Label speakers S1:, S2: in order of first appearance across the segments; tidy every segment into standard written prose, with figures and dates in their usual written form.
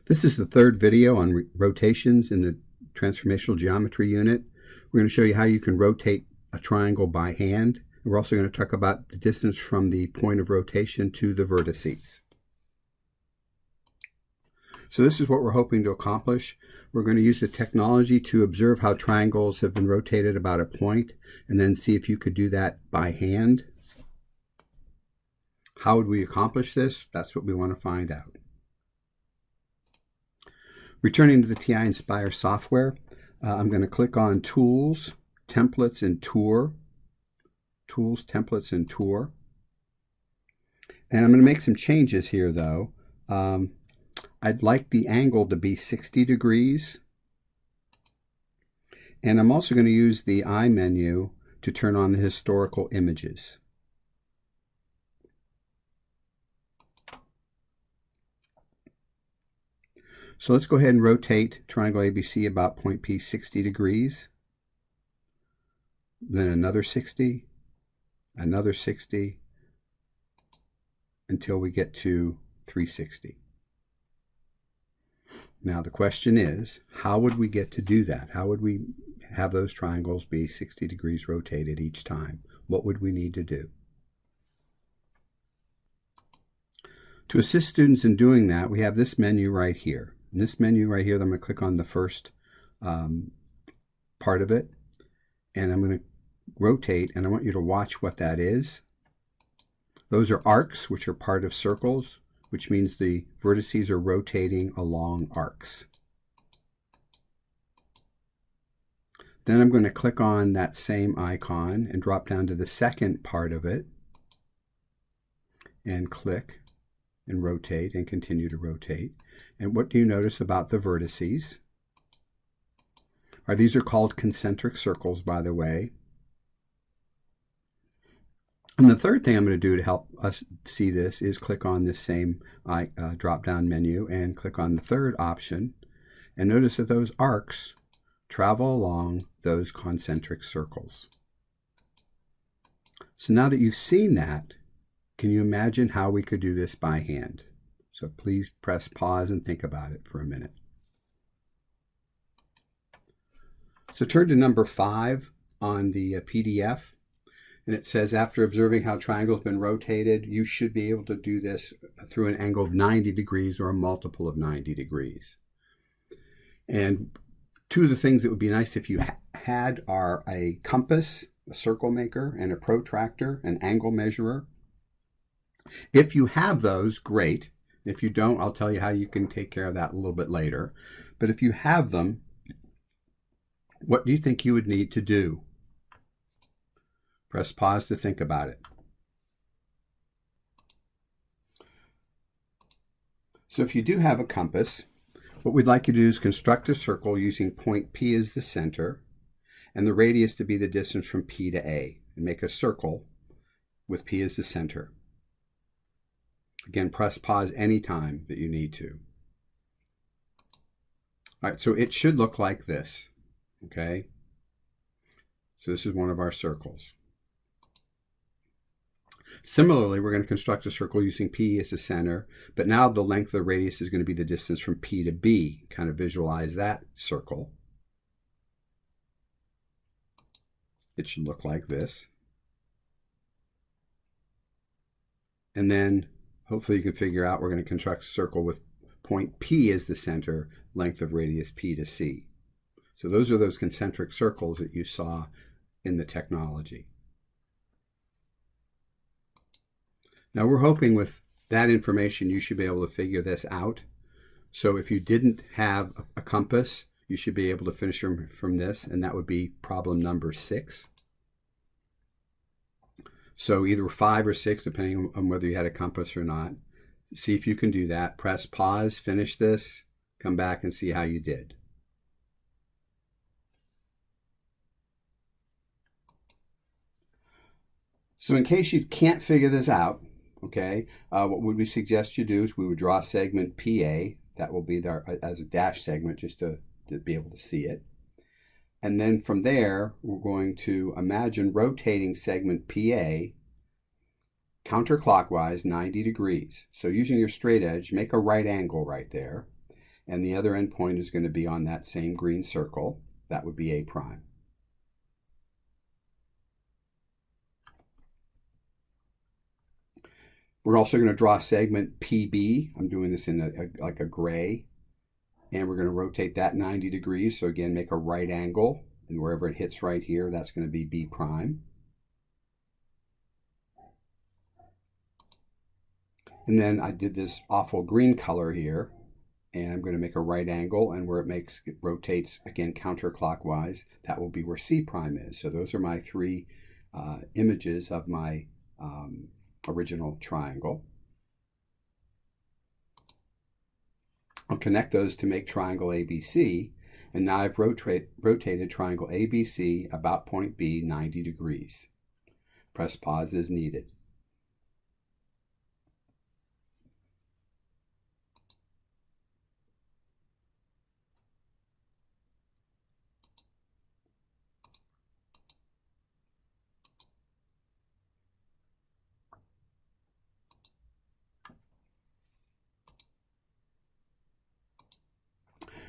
S1: This is the third video on rotations in the transformational geometry unit. We're going to show you how you can rotate a triangle by hand. We're also going to talk about the distance from the point of rotation to the vertices. So this is what we're hoping to accomplish. We're going to use the technology to observe how triangles have been rotated about a point and then see if you could do that by hand. How would we accomplish this? That's what we want to find out. Returning to the TI-Nspire software, I'm going to click on Tools, Templates, and Tour. Tools, Templates, and Tour. And I'm going to make some changes here, though. I'd like the angle to be 60 degrees. And I'm also going to use the I menu to turn on the historical images. So let's go ahead and rotate triangle ABC about point P 60 degrees. Then another 60, another 60, until we get to 360. Now the question is, how would we get to do that? How would we have those triangles be 60 degrees rotated each time? What would we need to do? To assist students in doing that, we have this menu right here. In this menu right here, I'm going to click on the first part of it, and I'm going to rotate, and I want you to watch what that is. Those are arcs, which are part of circles, which means the vertices are rotating along arcs. Then I'm going to click on that same icon and drop down to the second part of it and click and rotate and continue to rotate. And what do you notice about the vertices? These are called concentric circles, by the way. And the third thing I'm going to do to help us see this is click on this same drop-down menu and click on the third option. And notice that those arcs travel along those concentric circles. So now that you've seen that, can you imagine how we could do this by hand? So please press pause and think about it for a minute. So turn to number 5 on the PDF. And it says, after observing how triangles have been rotated, you should be able to do this through an angle of 90 degrees or a multiple of 90 degrees. And two of the things that would be nice if you had are a compass, a circle maker, and a protractor, an angle measurer. If you have those, great. If you don't, I'll tell you how you can take care of that a little bit later. But if you have them, what do you think you would need to do? Press pause to think about it. So if you do have a compass, what we'd like you to do is construct a circle using point P as the center and the radius to be the distance from P to A, and make a circle with P as the center. Again, press pause anytime that you need to. All right, so it should look like this, okay? So this is one of our circles. Similarly, we're going to construct a circle using P as the center, but now the length of the radius is going to be the distance from P to B. Kind of visualize that circle. It should look like this. And then hopefully you can figure out we're going to construct a circle with point P as the center, length of radius P to C. So those are those concentric circles that you saw in the technology. Now we're hoping with that information you should be able to figure this out. So if you didn't have a compass, you should be able to finish from this, and that would be problem number 6. So either 5 or 6, depending on whether you had a compass or not. See if you can do that. Press pause, finish this, come back and see how you did. So in case you can't figure this out, okay, what would we suggest you do is we would draw a segment PA. That will be there as a dash segment just to be able to see it. And then from there, we're going to imagine rotating segment PA counterclockwise 90 degrees. So using your straight edge, make a right angle right there. and the other endpoint is going to be on that same green circle. That would be A prime. We're also going to draw a segment PB. I'm doing this in like a gray, and we're going to rotate that 90 degrees. So again, make a right angle, and wherever it hits right here, that's going to be B prime. And then I did this awful green color here, and I'm going to make a right angle, and where it rotates again counterclockwise, that will be where C prime is. So those are my three images of my original triangle. I'll connect those to make triangle ABC, and now I've rotated triangle ABC about point B 90 degrees. Press pause as needed.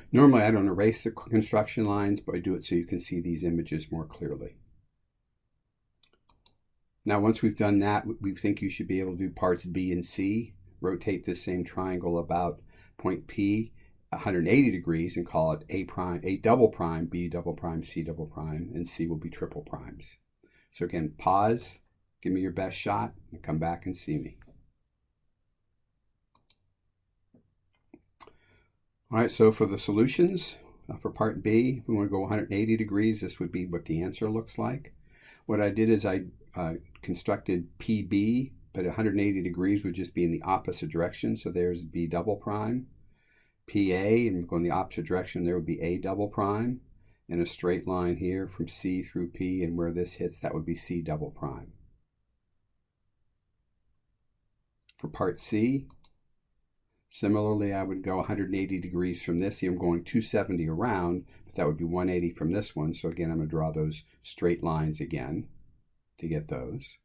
S1: Normally I don't erase the construction lines, but I do it so you can see these images more clearly. Now once we've done that, we think you should be able to do parts B and C. Rotate this same triangle about point P 180 degrees and call it A prime, A double prime, B double prime, C double prime, and C will be triple primes. So again, pause, give me your best shot, and come back and see me. All right, so for the solutions, for part B, if we want to go 180 degrees, this would be what the answer looks like. What I did is I constructed PB, but 180 degrees would just be in the opposite direction. So there's B double prime. PA, and go in the opposite direction, there would be A double prime. And a straight line here from C through P, and where this hits, that would be C double prime. For part C, similarly, I would go 180 degrees from this. See, I'm going 270 around, but that would be 180 from this one. So again, I'm going to draw those straight lines again to get those.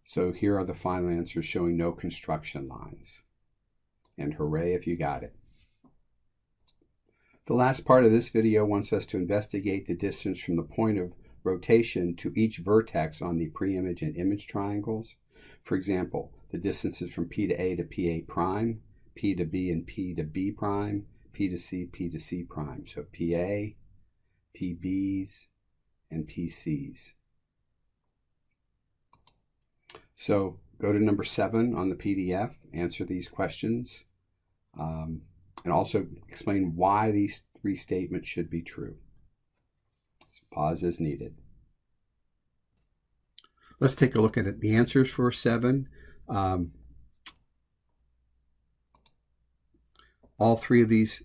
S1: So here are the final answers showing no construction lines. And hooray if you got it. The last part of this video wants us to investigate the distance from the point of rotation to each vertex on the pre-image and image triangles. For example, the distances from P to A to PA prime, P to B and P to B prime, P to C prime. So PA, PBs, and PCs. So go to number 7 on the PDF, answer these questions, and also explain why these 3 statements should be true. So pause as needed. Let's take a look at the answers for 7. All 3 of these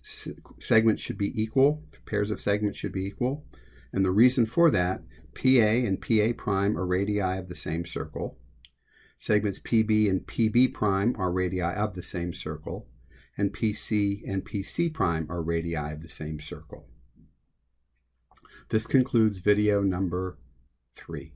S1: segments should be equal. Pairs of segments should be equal. And the reason for that, PA and PA prime are radii of the same circle. Segments PB and PB prime are radii of the same circle. And PC and PC prime are radii of the same circle. This concludes video number 3.